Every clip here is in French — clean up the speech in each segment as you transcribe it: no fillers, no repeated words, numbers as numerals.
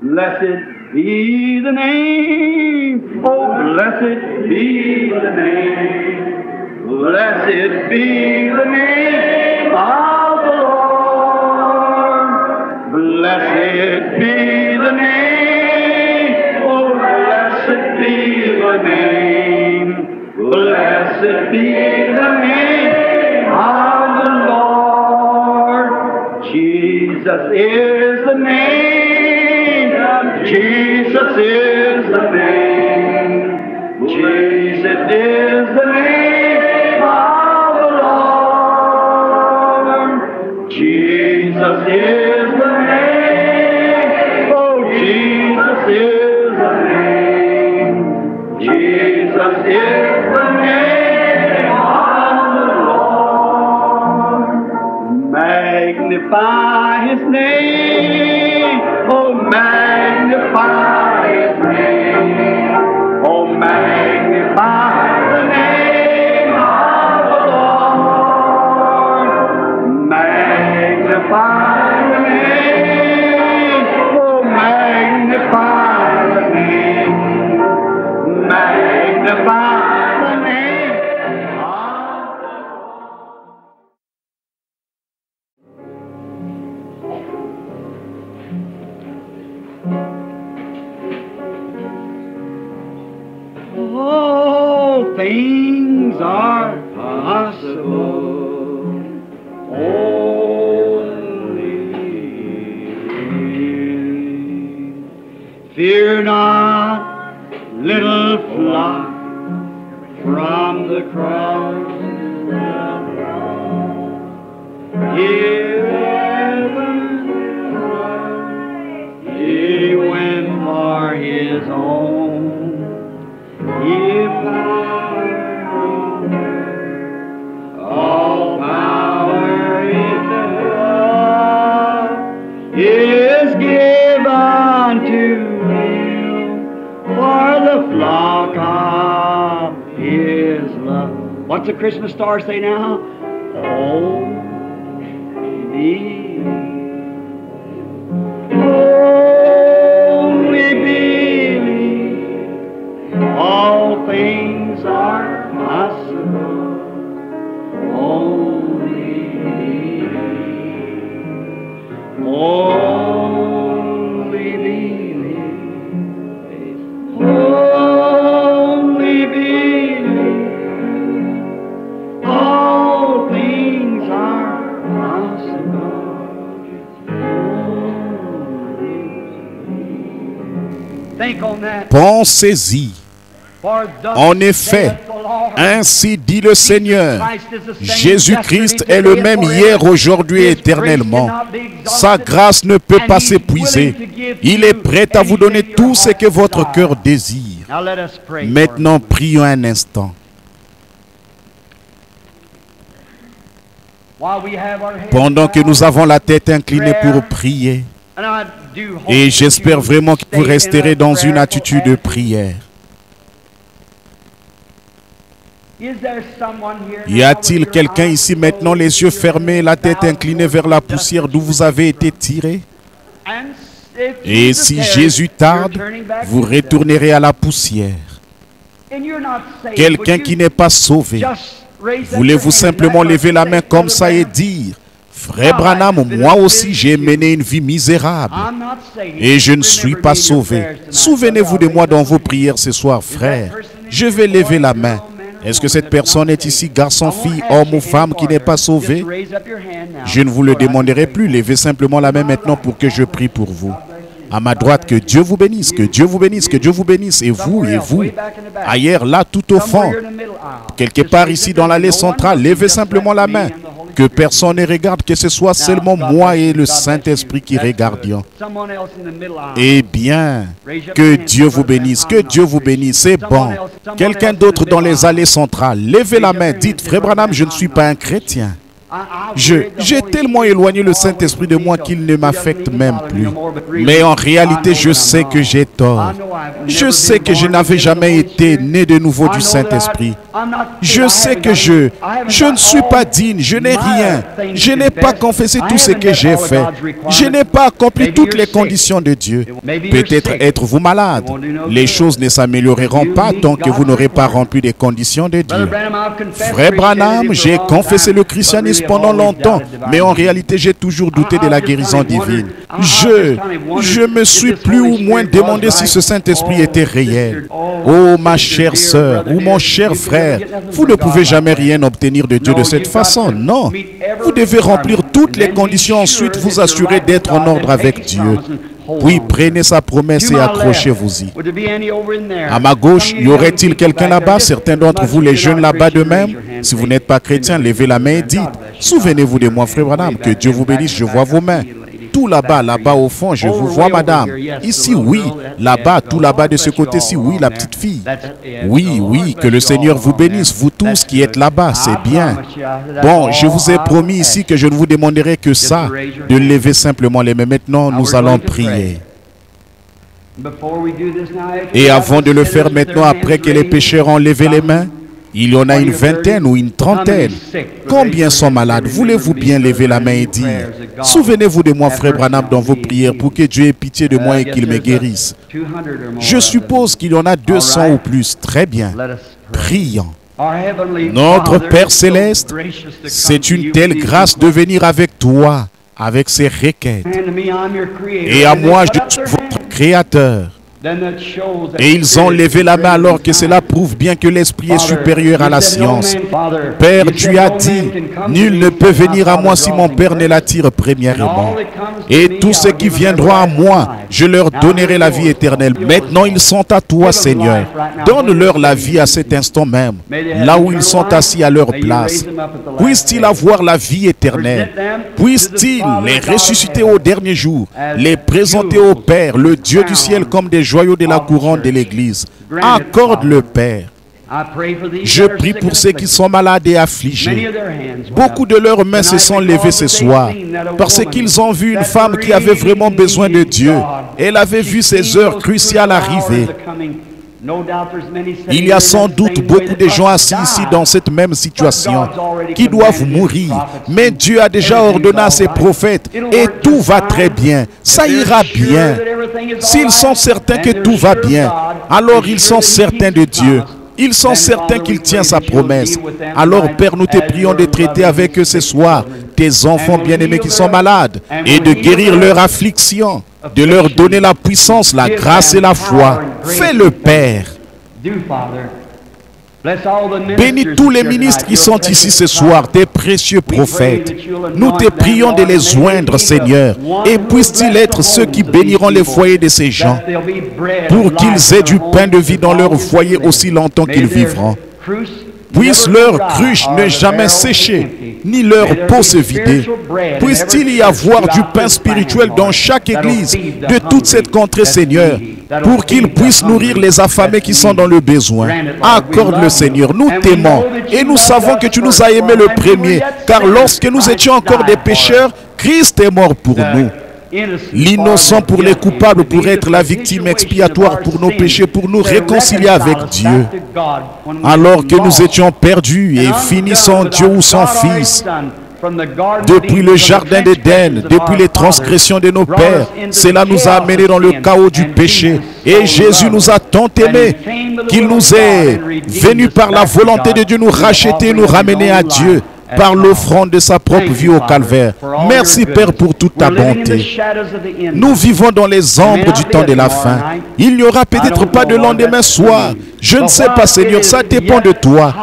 Blessed be the name, oh blessed be the name, blessed be the name of the Lord, blessed be the name, oh blessed be the name, blessed be the name of the Lord. Jesus is the name, Jesus is the name, Jesus is the name of the Lord. Jesus is the name, oh Jesus is the name, Jesus is the name of the Lord. Magnify His name, oh magnify His name, oh magnify the name of the Lord, magnify the name, oh magnify the name, magnify the name of the all things are possible, only fear not, little flock, from the cross heaven He went for His own. All power in the world is given to Him for the flock of His love. What's the Christmas star say now? Only believe. All things are possible. Only believe. Only believe. All things are possible. Think on that. Pensez-y. En effet, ainsi dit le Seigneur, Jésus-Christ est le même hier, aujourd'hui et éternellement. Sa grâce ne peut pas s'épuiser. Il est prêt à vous donner tout ce que votre cœur désire. Maintenant, prions un instant. Pendant que nous avons la tête inclinée pour prier, et j'espère vraiment que vous resterez dans une attitude de prière. Y a-t-il quelqu'un ici maintenant, les yeux fermés, la tête inclinée vers la poussière d'où vous avez été tiré? Et si Jésus tarde, vous retournerez à la poussière. Quelqu'un qui n'est pas sauvé, voulez-vous simplement lever la main comme ça et dire: Frère Branham, moi aussi j'ai mené une vie misérable et je ne suis pas sauvé. Souvenez-vous de moi dans vos prières ce soir, frère. Je vais lever la main. Est-ce que cette personne est ici, garçon, fille, homme ou femme qui n'est pas sauvé? Je ne vous le demanderai plus. Levez simplement la main maintenant pour que je prie pour vous. À ma droite, que Dieu vous bénisse, que Dieu vous bénisse, que Dieu vous bénisse. Et vous, ailleurs, là, tout au fond, quelque part ici dans l'allée centrale, levez simplement la main. Que personne ne regarde, que ce soit seulement moi et le Saint-Esprit qui regardions. Eh bien, que Dieu vous bénisse, que Dieu vous bénisse, c'est bon. Quelqu'un d'autre dans les allées centrales, levez la main, dites: Frère Branham, je ne suis pas un chrétien. J'ai tellement éloigné le Saint-Esprit de moi qu'il ne m'affecte même plus. Mais en réalité, je sais que j'ai tort. Je sais que je n'avais jamais été né de nouveau du Saint-Esprit. Je sais que je ne suis pas digne, je n'ai rien. Je n'ai pas confessé tout ce que j'ai fait. Je n'ai pas accompli toutes les conditions de Dieu. Peut-être êtes-vous malade. Les choses ne s'amélioreront pas tant que vous n'aurez pas rempli les conditions de Dieu. Frère Branham, j'ai confessé le christianisme pendant longtemps, mais en réalité, j'ai toujours douté de la guérison divine. Je me suis plus ou moins demandé si ce Saint-Esprit était réel. Oh, ma chère sœur ou mon cher frère, vous ne pouvez jamais rien obtenir de Dieu de cette façon, non. Vous devez remplir toutes les conditions, ensuite vous assurer d'être en ordre avec Dieu. Puis prenez sa promesse et accrochez-vous-y. À ma gauche, y aurait-il quelqu'un là-bas? Certains d'entre vous, les jeunes là-bas de même. Si vous n'êtes pas chrétien, levez la main et dites: souvenez-vous de moi, frère Branham, que Dieu vous bénisse, je vois vos mains. Tout là-bas, là-bas au fond, je vous vois, madame. Ici, oui. Là-bas, tout là-bas de ce côté-ci, oui, la petite fille. Oui, oui, que le Seigneur vous bénisse, vous tous qui êtes là-bas, c'est bien. Bon, je vous ai promis ici que je ne vous demanderai que ça, de lever simplement les mains. Maintenant, nous allons prier. Et avant de le faire maintenant, après que les pécheurs ont levé les mains, il y en a une vingtaine ou une trentaine. Combien sont malades? Voulez-vous bien lever la main et dire: souvenez-vous de moi, frère Branham, dans vos prières, pour que Dieu ait pitié de moi et qu'il me guérisse. Je suppose qu'il y en a 200 ou plus. Très bien. Prions. Notre Père Céleste, c'est une telle grâce de venir avec toi, avec ces requêtes. Et à moi, je suis votre Créateur. Et ils ont levé la main alors que cela prouve bien que l'esprit est supérieur à la science. Père, tu as dit: nul ne peut venir à moi si mon Père ne l'attire premièrement. Et tous ceux qui viendront à moi, je leur donnerai la vie éternelle. Maintenant, ils sont à toi, Seigneur. Donne-leur la vie à cet instant même, là où ils sont assis à leur place. Puissent-ils avoir la vie éternelle? Puissent-ils les ressusciter au dernier jour, les présenter au Père, le Dieu du ciel, comme des joyaux de la couronne de l'Église? Accorde-le, Père. Je prie pour ceux qui sont malades et affligés. Beaucoup de leurs mains se sont levées ce soir parce qu'ils ont vu une femme qui avait vraiment besoin de Dieu. Elle avait vu ces heures cruciales arriver. Il y a sans doute beaucoup de gens assis ici dans cette même situation qui doivent mourir. Mais Dieu a déjà ordonné à ses prophètes et tout va très bien. Ça ira bien. S'ils sont certains que tout va bien, alors ils sont certains de Dieu. Ils sont certains qu'il tient sa promesse. Alors, Père, nous te prions de traiter avec eux ce soir, tes enfants bien-aimés qui sont malades, et de guérir leur affliction, de leur donner la puissance, la grâce et la foi. Fais-le, Père. Bénis tous les ministres qui sont ici ce soir, tes précieux prophètes. Nous te prions de les joindre, Seigneur, et puissent-ils être ceux qui béniront les foyers de ces gens, pour qu'ils aient du pain de vie dans leur foyer aussi longtemps qu'ils vivront. Puisse leur cruche ne jamais sécher, ni leur peau se vider. Puisse-t-il y avoir du pain spirituel dans chaque église de toute cette contrée, Seigneur, pour qu'ils puissent nourrir les affamés qui sont dans le besoin. Accorde-le, Seigneur. Nous t'aimons et nous savons que tu nous as aimés le premier, car lorsque nous étions encore des pécheurs, Christ est mort pour nous. L'innocent pour les coupables, pour être la victime expiatoire pour nos péchés, pour nous réconcilier avec Dieu. Alors que nous étions perdus et finis sans Dieu ou sans Fils, depuis le jardin d'Éden, depuis les transgressions de nos pères, cela nous a amenés dans le chaos du péché. Et Jésus nous a tant aimés qu'il nous est venu par la volonté de Dieu nous racheter et nous ramener à Dieu, par l'offrande de sa propre vie au calvaire. Merci, Père, pour toute ta bonté. Nous vivons dans les ombres du temps de la fin. Il n'y aura peut-être pas de lendemain soir. Je ne sais pas, Seigneur, ça dépend de toi.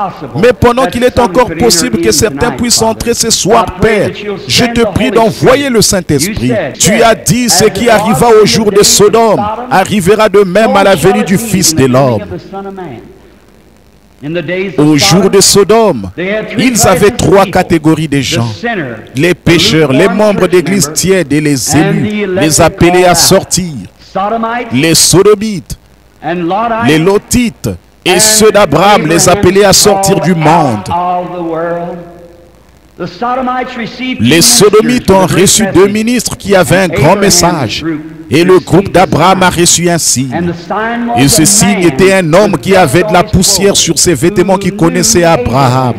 Mais pendant qu'il est encore possible que certains puissent entrer ce soir, Père, je te prie d'envoyer le Saint-Esprit. Tu as dit, ce qui arriva au jour de Sodome arrivera de même à la venue du Fils de l'homme. Au jour de Sodome, ils avaient trois catégories de gens. Les pécheurs, les membres d'église tiède et les élus, les appelés à sortir. Les sodomites, les lotites et ceux d'Abraham, les appelés à sortir du monde. Les Sodomites ont reçu 2 ministres qui avaient un grand message. Et le groupe d'Abraham a reçu un signe. Et ce signe était un homme qui avait de la poussière sur ses vêtements qui connaissait Abraham.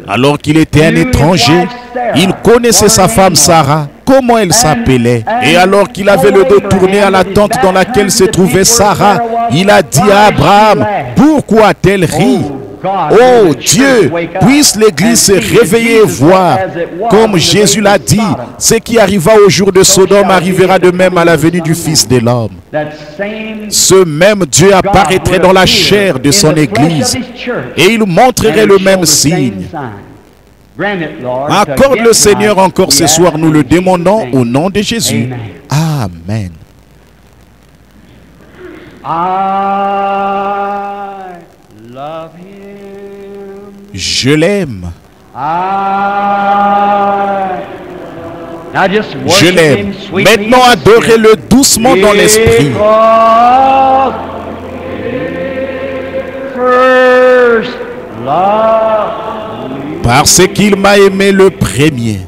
Alors qu'il était un étranger, il connaissait sa femme Sarah, comment elle s'appelait. Et alors qu'il avait le dos tourné à la tente dans laquelle se trouvait Sarah, il a dit à Abraham, pourquoi a-t-elle ri? Oh Dieu, puisse l'Église se réveiller et voir. Comme Jésus l'a dit, ce qui arriva au jour de Sodome arrivera de même à la venue du Fils de l'homme. Ce même Dieu apparaîtrait dans la chair de son Église et il montrerait le même signe. Accorde le Seigneur encore ce soir, nous le demandons au nom de Jésus. Amen. Je l'aime. Je l'aime. Maintenant, adorez-le doucement dans l'esprit. Parce qu'il m'a aimé le premier.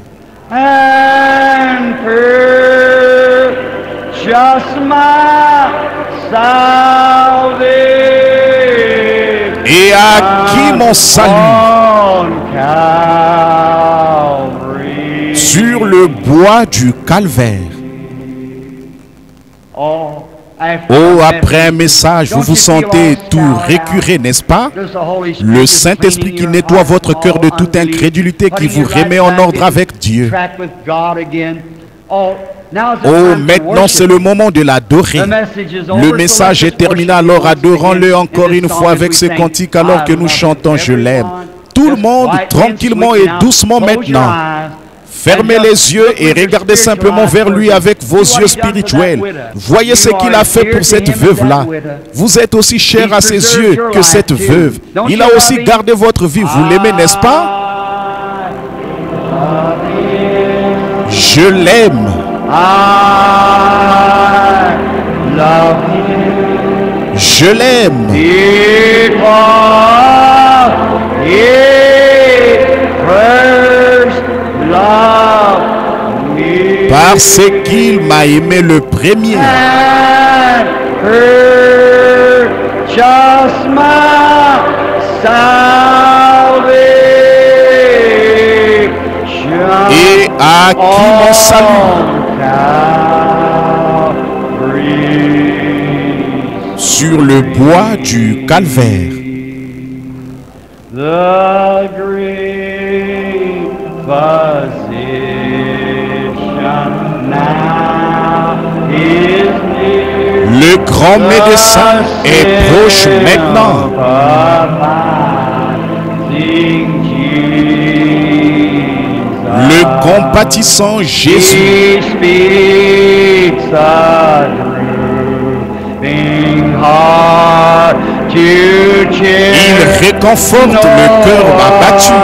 Et à qui mon salut sur le bois du calvaire. Oh, après un message, vous vous sentez tout récuré, n'est-ce pas? Le Saint-Esprit qui nettoie votre cœur de toute incrédulité, qui vous remet en ordre avec Dieu. Oh, maintenant c'est le moment de l'adorer. Le message est terminé, alors adorons-le encore une fois avec ce cantique alors que nous chantons « Je l'aime ». Tout le monde, tranquillement et doucement maintenant. Fermez les yeux et regardez simplement vers lui avec vos yeux spirituels. Voyez ce qu'il a fait pour cette veuve-là. Vous êtes aussi cher à ses yeux que cette veuve. Il a aussi gardé votre vie. Vous l'aimez, n'est-ce pas? Je l'aime. Je l'aime. Parce qu'il m'a aimé le premier. Et à qui mon salut sur le bois du calvaire. The great physician now is near. Le grand médecin est proche maintenant. Le compatissant Jésus. Il réconforte le cœur abattu.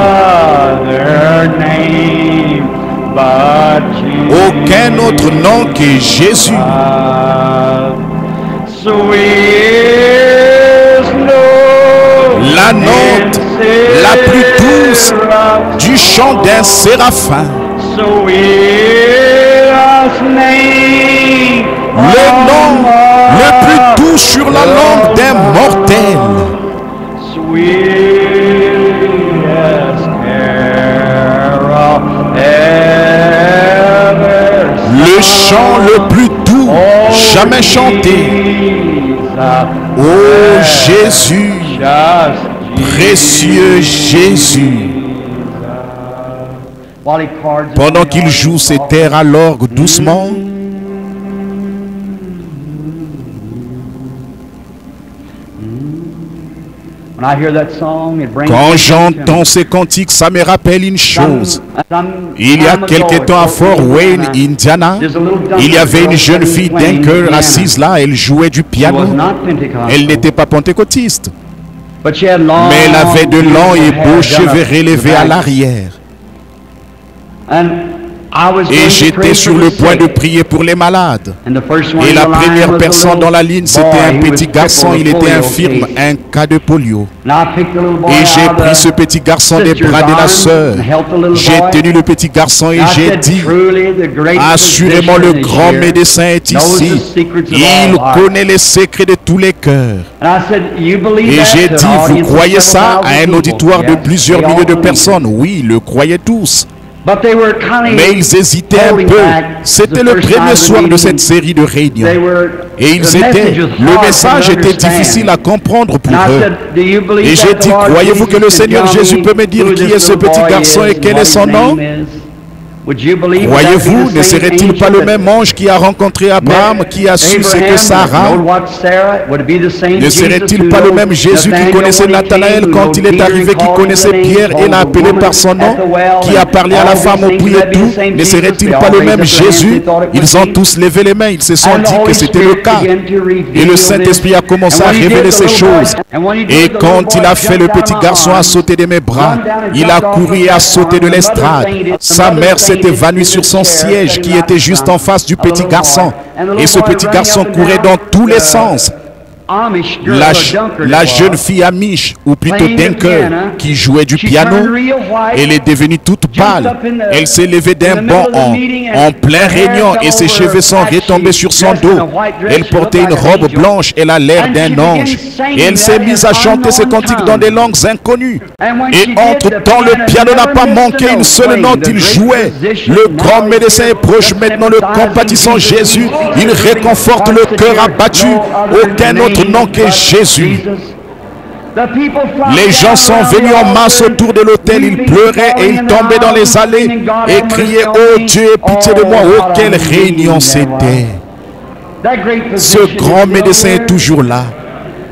Aucun autre nom que Jésus. La note la plus douce du chant d'un séraphin. Le nom le plus doux sur la langue d'un mortel. Le chant le plus doux jamais chanté. Oh Jésus, précieux Jésus. Pendant qu'il joue ces terres à l'orgue doucement, quand j'entends ces cantiques, ça me rappelle une chose. Il y a quelque temps à Fort Wayne, Indiana, il y avait une jeune fille d'un cœur assise là, elle jouait du piano. Elle n'était pas pentecôtiste, mais elle avait de longs et beaux cheveux relevés à l'arrière. Et j'étais sur le point de prier pour les malades. Et la première personne dans la ligne, c'était un petit garçon. Il était infirme, un cas de polio. Et j'ai pris ce petit garçon des bras de la sœur. J'ai tenu le petit garçon et j'ai dit, assurément le grand médecin est ici. Il connaît les secrets de tous les cœurs. Et j'ai dit, vous croyez ça à un auditoire de plusieurs milliers de personnes? Oui, ils le croyaient tous. Mais ils hésitaient un peu. C'était le premier soir de cette série de réunions. Et le message était difficile à comprendre pour eux. Et j'ai dit, croyez-vous que le Seigneur Jésus peut me dire qui est ce petit garçon et quel est son nom? Croyez-vous, ne serait-il pas le même ange qui a rencontré Abraham, qui a su ce que Sarah? Ne serait-il pas le même Jésus qui connaissait Nathanaël quand il est arrivé, qui connaissait Pierre et l'a appelé par son nom, qui a parlé à la femme au puits et tout? Ne serait-il pas le même Jésus? Ils ont tous levé les mains, ils se sont dit que c'était le cas. Et le Saint-Esprit a commencé à révéler ces choses. Et quand il a fait le petit garçon à sauter de mes bras, il a couru et a sauté de l'estrade. Sa mère s'est évanouie sur son siège qui était juste en face du petit garçon. Et ce petit garçon courait dans tous les sens. La jeune fille Amish, ou plutôt Dinker, qui jouait du piano, elle est devenue toute pâle. Elle s'est levée d'un bond en plein réunion et ses cheveux sont retombés sur son dos. Elle portait une robe blanche, elle a l'air d'un ange. Et elle s'est mise à chanter ses cantiques dans des langues inconnues. Et entre-temps, le piano n'a pas manqué une seule note, il jouait. Le grand médecin est proche maintenant, le compatissant Jésus. Il réconforte le cœur abattu. Aucun autre nom que Jésus. Les gens sont venus en masse autour de l'autel, ils pleuraient et ils tombaient dans les allées et criaient, oh Dieu, aie pitié de moi. Oh, quelle réunion c'était. Ce grand médecin est toujours là.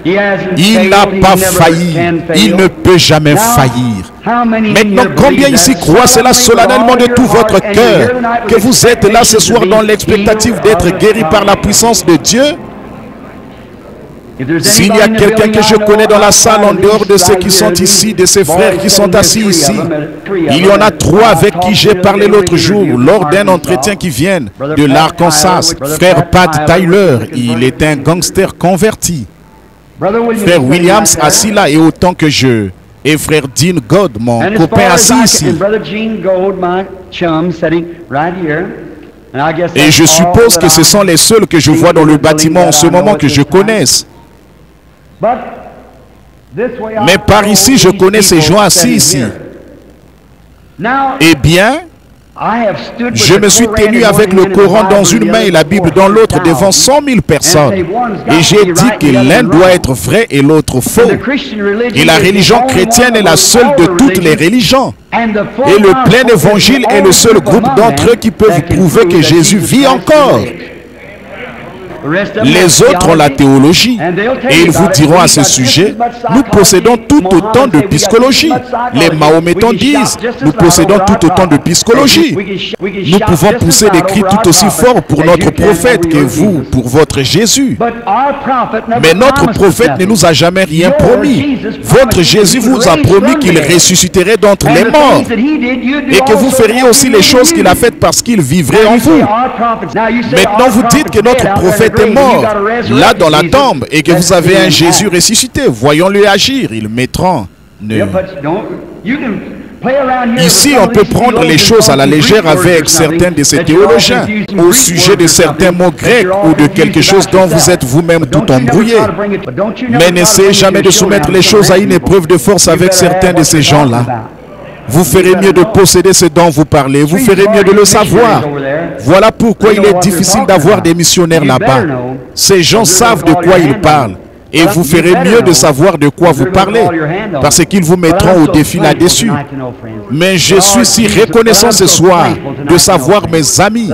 Il n'a pas failli, il ne peut jamais faillir. Maintenant, combien ici croient cela solennellement de tout votre cœur, que vous êtes là ce soir dans l'expectative d'être guéri par la puissance de Dieu? S'il y a quelqu'un que je connais dans la salle, en dehors de ceux qui sont ici, de ces frères qui sont assis ici, il y en a 3 avec qui j'ai parlé l'autre jour, lors d'un entretien qui vient de l'Arkansas. Frère Pat Tyler, il est un gangster converti. Frère Williams assis là, et autant que je. Et frère Dean God, mon copain assis ici. Et je suppose que ce sont les seuls que je vois dans le bâtiment en ce moment que je connaisse. Mais par ici, je connais ces gens assis ici. Eh bien, je me suis tenu avec le Coran dans une main et la Bible dans l'autre devant 100 000 personnes. Et j'ai dit que l'un doit être vrai et l'autre faux. Et la religion chrétienne est la seule de toutes les religions. Et le plein évangile est le seul groupe d'entre eux qui peuvent prouver que Jésus vit encore. Les autres ont la théologie et ils vous diront à ce sujet, nous possédons tout autant de psychologie. Les Mahométans disent, nous possédons tout autant de psychologie. Nous pouvons pousser des cris tout aussi forts pour notre prophète que vous pour votre Jésus. Mais notre prophète ne nous a jamais rien promis. Votre Jésus vous a promis qu'il ressusciterait d'entre les morts et que vous feriez aussi les choses qu'il a faites parce qu'il vivrait en vous. Maintenant vous dites que notre prophète est mort, là dans la tombe, et que vous avez un Jésus ressuscité. Voyons-le agir, il mettra. Ici, on peut prendre les choses à la légère avec certains de ces théologiens, au sujet de certains mots grecs ou de quelque chose dont vous êtes vous-même tout embrouillé. Mais n'essayez jamais de soumettre les choses à une épreuve de force avec certains de ces gens-là. Vous ferez mieux de posséder ce dont vous parlez. Vous ferez mieux de le savoir. Voilà pourquoi il est difficile d'avoir des missionnaires là-bas. Ces gens savent de quoi ils parlent. Et vous ferez mieux de savoir de quoi vous parlez, parce qu'ils vous mettront au défi là-dessus. Mais je suis si reconnaissant ce soir de savoir, mes amis,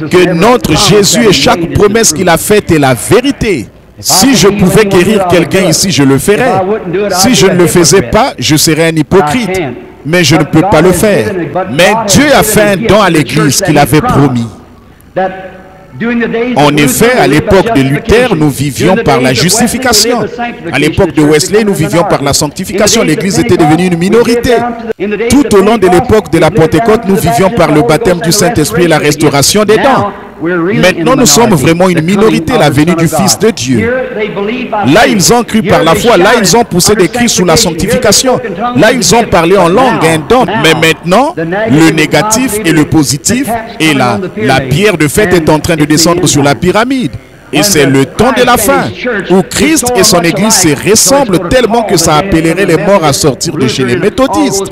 que notre Jésus et chaque promesse qu'il a faite est la vérité. Si je pouvais guérir quelqu'un ici, je le ferais. Si je ne le faisais pas, je serais un hypocrite. Mais je ne peux pas le faire. Mais Dieu a fait un don à l'Église qu'il avait promis. En effet, à l'époque de Luther, nous vivions par la justification. À l'époque de Wesley, nous vivions par la sanctification. L'Église était devenue une minorité. Tout au long de l'époque de la Pentecôte, nous vivions par le baptême du Saint-Esprit et la restauration des dons. Maintenant, nous sommes vraiment une minorité, la venue du Fils de Dieu. Là, ils ont cru par la foi. Là, ils ont poussé des cris sous la sanctification. Là, ils ont parlé en langue, un don. Mais maintenant, le négatif et le positif, et la pierre de fête est en train de descendre sur la pyramide. Et c'est le temps de la fin, où Christ et son Église se ressemblent tellement que ça appellerait les morts à sortir de chez les méthodistes,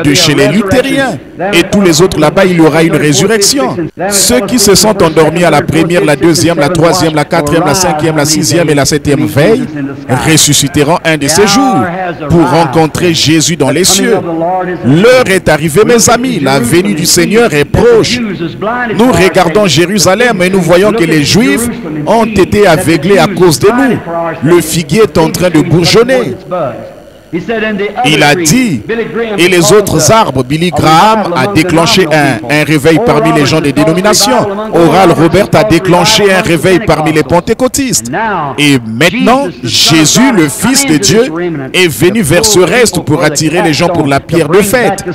de chez les luthériens, et tous les autres là-bas, il y aura une résurrection. Ceux qui se sont endormis à la première, la deuxième, la troisième, la quatrième, la cinquième, la sixième et la septième veille, ressusciteront un de ces jours pour rencontrer Jésus dans les cieux. L'heure est arrivée, mes amis, la venue du Seigneur est proche. Nous regardons Jérusalem et nous voyons que les Juifs ont été aveuglés à cause de nous. Le figuier est en train de bourgeonner. Il a dit, et les autres arbres, Billy Graham a déclenché un réveil parmi les gens des dénominations. Oral Robert a déclenché un réveil parmi les pentecôtistes. Et maintenant, Jésus, le Fils de Dieu, est venu vers ce reste pour attirer les gens pour la pierre de fête,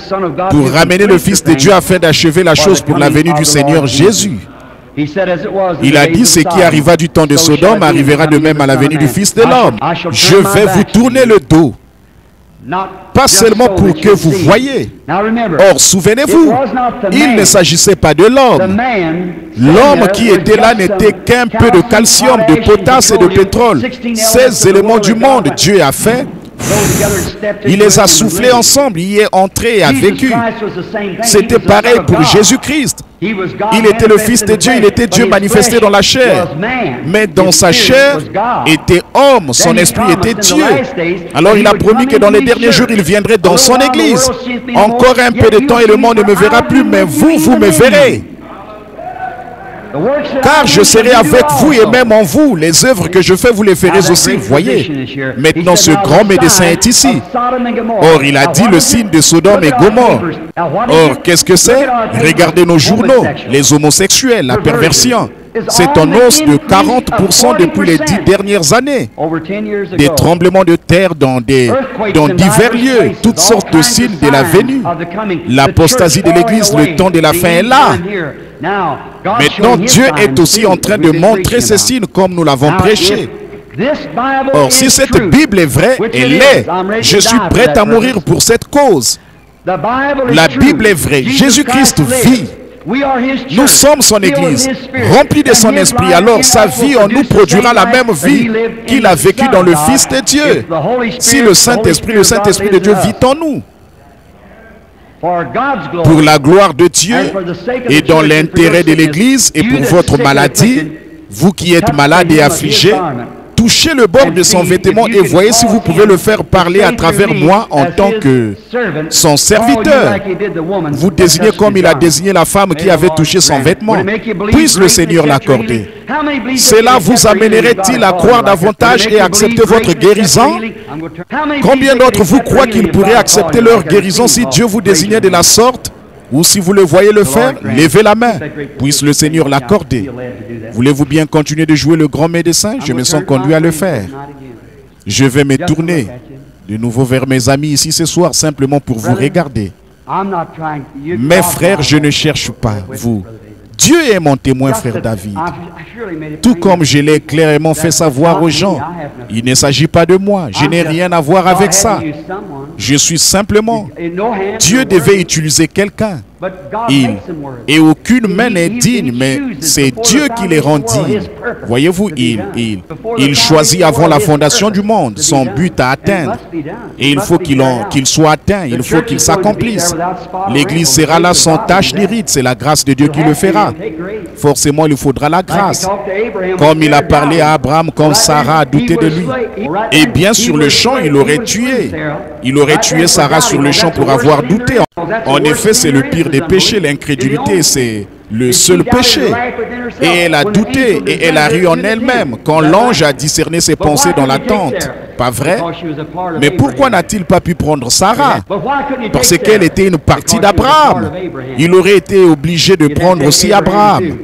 pour ramener le Fils de Dieu afin d'achever la chose pour la venue du Seigneur Jésus. Il a dit, ce qui arriva du temps de Sodome arrivera de même à la venue du Fils de l'homme. Je vais vous tourner le dos. Pas seulement pour que vous voyiez. Or, souvenez-vous, il ne s'agissait pas de l'homme. L'homme qui était là n'était qu'un peu de calcium, de potasse et de pétrole. Ces éléments du monde, Dieu a fait. Il les a soufflés ensemble, il y est entré et a vécu. C'était pareil pour Jésus-Christ. Il était le Fils de Dieu, il était Dieu manifesté dans la chair. Mais dans sa chair était homme, son esprit était Dieu. Alors il a promis que dans les derniers jours, il viendrait dans son Église. Encore un peu de temps et le monde ne me verra plus, mais vous, vous me verrez. Car je serai avec vous et même en vous. Les œuvres que je fais, vous les ferez aussi. Voyez, maintenant ce grand médecin est ici. Or, il a dit le signe de Sodome et Gomorrhe. Or, qu'est-ce que c'est? Regardez nos journaux. Les homosexuels, la perversion. C'est en hausse de 40% depuis les 10 dernières années. Des tremblements de terre dans divers lieux, toutes sortes de signes de la venue. L'apostasie de l'Église, le temps de la fin est là. Maintenant, Dieu est aussi en train de montrer ces signes comme nous l'avons prêché. Or, si cette Bible est vraie, elle est. Je suis prêt à mourir pour cette cause. La Bible est vraie. Jésus-Christ vit. Nous sommes son Église, remplie de son esprit. Alors sa vie en nous produira la même vie qu'il a vécue dans le Fils de Dieu. Si le Saint-Esprit de Dieu vit en nous, pour la gloire de Dieu et dans l'intérêt de l'Église et pour votre maladie, vous qui êtes malade et affligé, touchez le bord de son vêtement et voyez si vous pouvez le faire parler à travers moi en tant que son serviteur. Vous désignez comme il a désigné la femme qui avait touché son vêtement. Puisse le Seigneur l'accorder. Cela vous amènerait-il à croire davantage et accepter votre guérison? Combien d'autres vous croient qu'ils pourraient accepter leur guérison si Dieu vous désignait de la sorte? Ou si vous le voyez le faire, levez la main. Puisse le Seigneur l'accorder. Voulez-vous bien continuer de jouer le grand médecin? Je me sens conduit à le faire. Je vais me tourner de nouveau vers mes amis ici ce soir, simplement pour vous regarder. Mes frères, je ne cherche pas vous. Dieu est mon témoin, frère David. Tout comme je l'ai clairement fait savoir aux gens, il ne s'agit pas de moi. Je n'ai rien à voir avec ça. Je suis simplement... Dieu devait utiliser quelqu'un. Et aucune main n'est digne, mais c'est Dieu qui les rend dignes. Voyez-vous, il choisit avant la fondation du monde son but à atteindre. Et il faut qu'il soit atteint, il faut qu'il s'accomplisse. L'Église sera là sans tache ni ride, c'est la grâce de Dieu qui le fera. Forcément, il faudra la grâce. Comme il a parlé à Abraham, comme Sarah a douté de lui. Et bien sur le champ, il aurait tué. Il aurait tué Sarah sur le champ pour avoir douté. En effet, c'est le pire des péchés, l'incrédulité, c'est le seul péché. Et elle a douté et elle a ri en elle-même quand l'ange a discerné ses pensées dans la tente. Pas vrai? Mais pourquoi n'a-t-il pas pu prendre Sarah? Parce qu'elle était une partie d'Abraham. Il aurait été obligé de prendre aussi Abraham.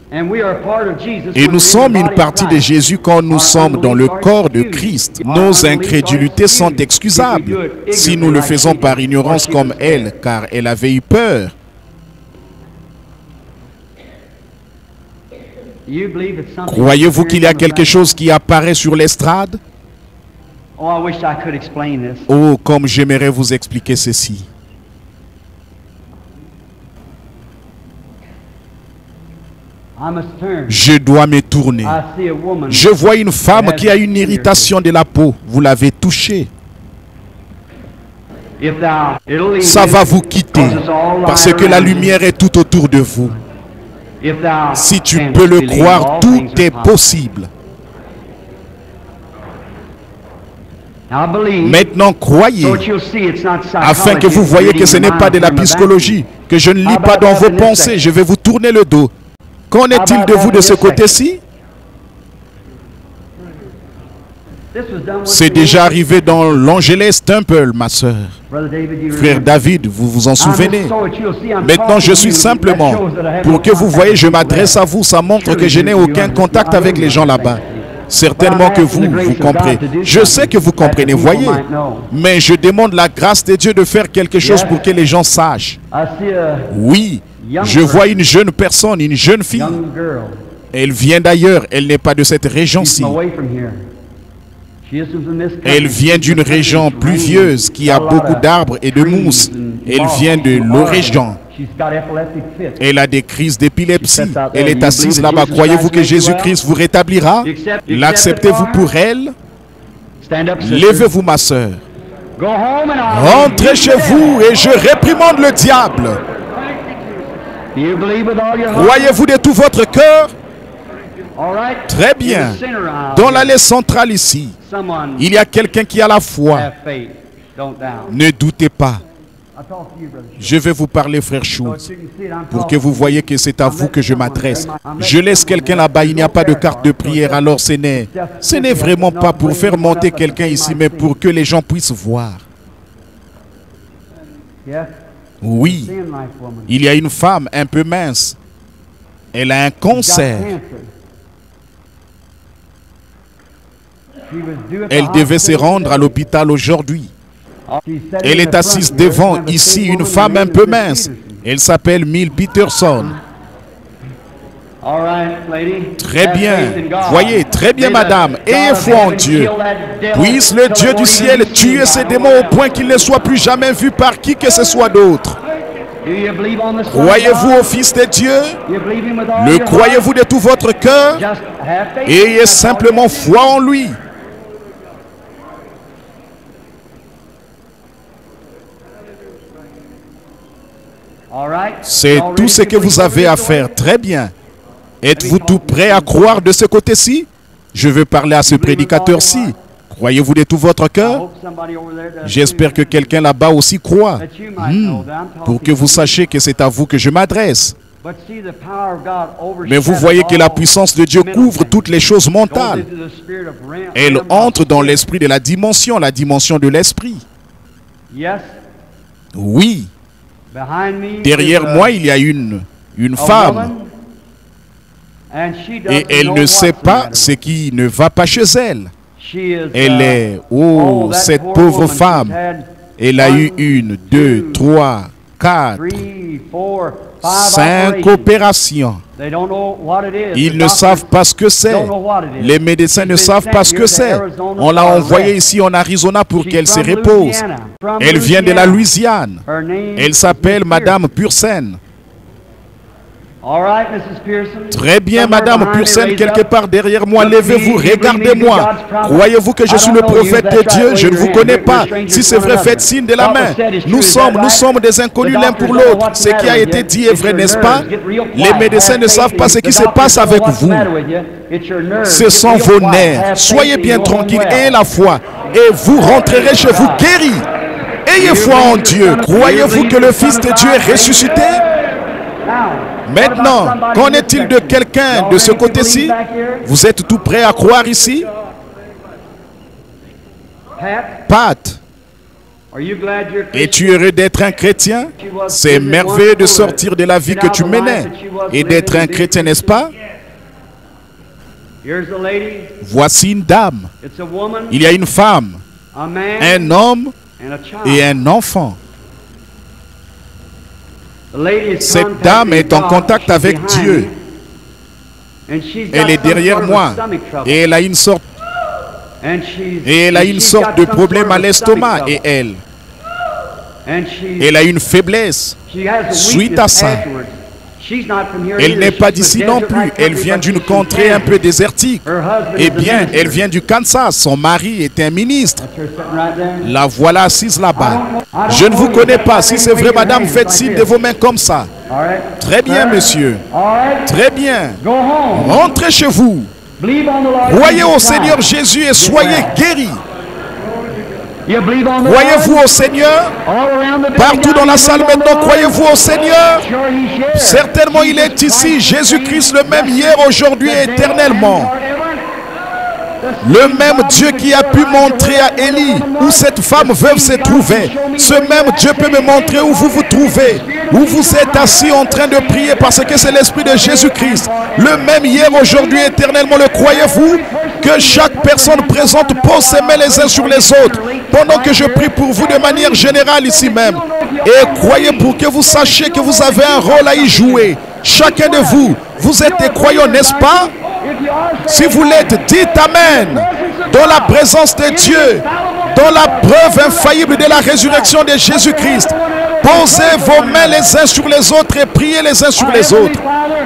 Et nous sommes une partie de Jésus quand nous sommes dans le corps de Christ. Nos incrédulités sont excusables si nous le faisons par ignorance comme elle, car elle avait eu peur. Croyez-vous qu'il y a quelque chose qui apparaît sur l'estrade? Oh, comme j'aimerais vous expliquer ceci. Je dois me tourner. Je vois une femme qui a une irritation de la peau. Vous l'avez touchée. Ça va vous quitter parce que la lumière est tout autour de vous. Si tu peux le croire, tout est possible. Maintenant, croyez, afin que vous voyez que ce n'est pas de la psychologie, que je ne lis pas dans vos pensées. Je vais vous tourner le dos. Qu'en est-il de vous de ce côté-ci? C'est déjà arrivé dans l'Angeles Temple, ma soeur. Frère David, vous vous en souvenez? Maintenant, je suis simplement, pour que vous voyez, je m'adresse à vous. Ça montre que je n'ai aucun contact avec les gens là-bas. Certainement que vous comprenez. Je sais que vous comprenez, voyez. Mais je demande la grâce de Dieu de faire quelque chose pour que les gens sachent. Oui, je vois une jeune personne, une jeune fille. Elle vient d'ailleurs, elle n'est pas de cette région-ci. Elle vient d'une région pluvieuse qui a beaucoup d'arbres et de mousse. Elle vient de l'Oregon. Elle a des crises d'épilepsie. Elle est assise là-bas. Croyez-vous que Jésus-Christ vous rétablira? L'acceptez-vous pour elle? Levez-vous, ma soeur. Rentrez chez vous et je réprimande le diable. Croyez-vous de tout votre cœur? Très bien. Dans l'allée centrale ici, il y a quelqu'un qui a la foi. Ne doutez pas. Je vais vous parler, frère Schultz, pour que vous voyez que c'est à vous que je m'adresse. Je laisse quelqu'un là-bas, il n'y a pas de carte de prière, alors ce n'est vraiment pas pour faire monter quelqu'un ici, mais pour que les gens puissent voir. Oui, il y a une femme un peu mince. Elle a un cancer. Elle devait se rendre à l'hôpital aujourd'hui. Elle est assise devant ici, une femme un peu mince. Elle s'appelle Mill Peterson. Très bien. Voyez, très bien, madame. Ayez foi en Dieu. Puisse le Dieu du ciel tuer ces démons au point qu'ils ne soient plus jamais vus par qui que ce soit d'autre. Croyez-vous au Fils de Dieu? Le croyez-vous de tout votre cœur? Ayez simplement foi en lui. C'est tout ce que vous avez à faire. Très bien. Êtes-vous tout prêt à croire de ce côté-ci? Je veux parler à ce prédicateur-ci. Croyez-vous de tout votre cœur? J'espère que quelqu'un là-bas aussi croit. Pour que vous sachiez que c'est à vous que je m'adresse. Mais vous voyez que la puissance de Dieu couvre toutes les choses mentales. Elle entre dans l'esprit de la dimension de l'esprit. Oui. Derrière moi, il y a une femme. Et elle ne sait pas ce qui ne va pas chez elle. Elle est, oh, cette pauvre femme. Elle a eu 1, 2, 3, 4, 5 opérations. Ils ne savent pas ce que c'est. Les médecins ne savent pas ce que c'est. On l'a envoyée ici en Arizona pour qu'elle se repose. Elle vient de la Louisiane. Elle s'appelle Madame Pearson. Très bien, Madame Pearson, quelque part derrière moi. Levez-vous, regardez-moi. Croyez-vous que je suis le prophète de Dieu? Je ne vous connais pas. Si c'est vrai, faites signe de la main. Nous sommes des inconnus l'un pour l'autre. Ce qui a été dit est vrai, n'est-ce pas? Les médecins ne savent pas ce qui se passe avec vous. Ce sont vos nerfs. Soyez bien tranquilles, ayez la foi. Et vous rentrerez chez vous guéris. Ayez foi en Dieu. Croyez-vous que le Fils de Dieu est ressuscité? Maintenant, qu'en est-il de quelqu'un de ce côté-ci? Vous êtes tout prêt à croire ici? Pat, Es-tu heureux d'être un chrétien? C'est merveilleux de sortir de la vie que tu menais et d'être un chrétien, n'est-ce pas? Voici une dame. Il y a une femme, un homme et un enfant. Cette dame est en contact avec Dieu. Elle est derrière moi et elle a une sorte de problème à l'estomac et elle a une faiblesse suite à ça. Elle n'est pas d'ici non plus. Elle vient d'une contrée un peu désertique. Eh bien, elle vient du Kansas. Son mari est un ministre. La voilà assise là-bas. Je ne vous connais pas. Si c'est vrai, madame, faites signe de vos mains comme ça. Très bien, monsieur. Très bien. Rentrez chez vous. Croyez au Seigneur Jésus et soyez guéris. Croyez-vous au Seigneur? Partout dans la salle maintenant, croyez-vous au Seigneur? Certainement il est ici, Jésus-Christ le même hier, aujourd'hui et éternellement. Le même Dieu qui a pu montrer à Élie où cette femme veuve se trouvait. Ce même Dieu peut me montrer où vous vous trouvez, où vous êtes assis en train de prier parce que c'est l'Esprit de Jésus-Christ. Le même hier, aujourd'hui, éternellement. Le croyez-vous? Que chaque personne présente pose ses mains les uns sur les autres pendant que je prie pour vous de manière générale ici même. Et croyez pour que vous sachiez que vous avez un rôle à y jouer. Chacun de vous, vous êtes des croyants, n'est-ce pas? Si vous l'êtes, dites Amen. Dans la présence de Dieu, dans la preuve infaillible de la résurrection de Jésus-Christ, posez vos mains les uns sur les autres et priez les uns sur les autres.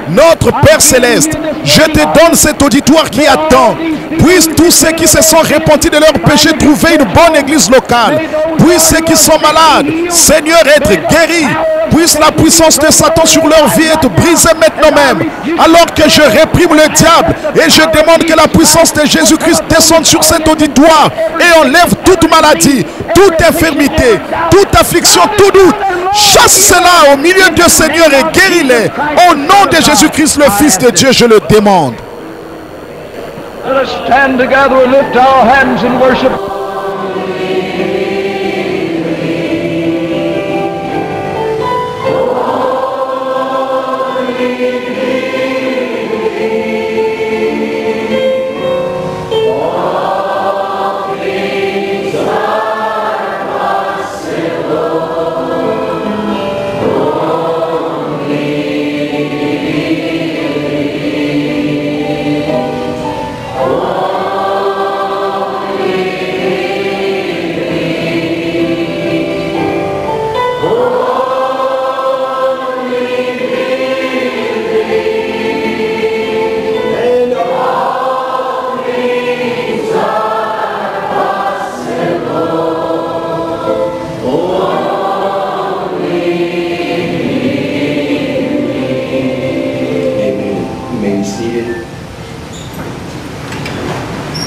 Notre Père Céleste, je te donne cet auditoire qui attend. Puissent tous ceux qui se sont repentis de leurs péchés trouver une bonne église locale. Puissent ceux qui sont malades, Seigneur, être guéris. Puisse la puissance de Satan sur leur vie être brisée maintenant même. Alors que je réprime le diable et je demande que la puissance de Jésus-Christ descende sur cet auditoire et enlève toute maladie, toute infirmité, toute affliction, tout doute. Chasse cela au milieu de Seigneur et guéris-les. Au nom de Jésus-Christ, le Fils de Dieu, je le demande. Let us stand together and lift our hands in worship.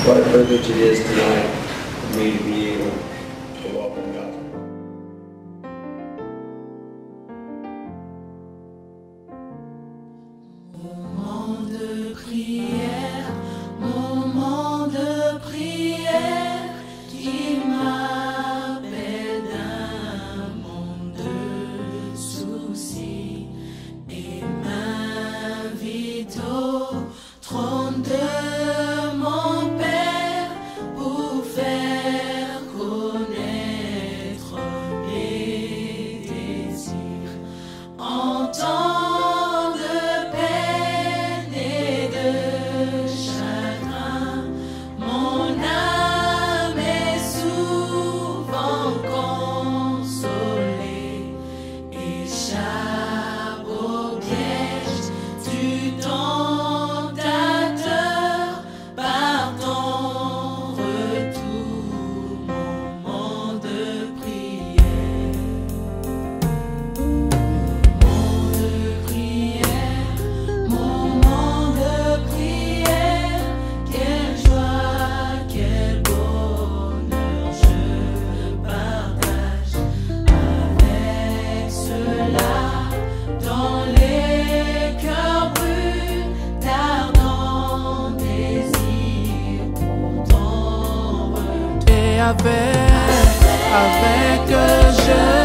What a privilege it is tonight for me to be able to welcome God. Moment de prière, moment de prière qui m'appelle d'un monde de soucis et m'invite au trône de mon Père pour faire connaître mes désirs en temps de peine et de chagrin. Mon âme est souvent consolée, échappe au piège du tentateur par ton retour. Moment de prière, moment de prière, moment de prière. Quelle joie, quel bonheur je partage avec ceux-là dont les cœurs brûlent d'ardents désirs pour ton retour. Et avec avec je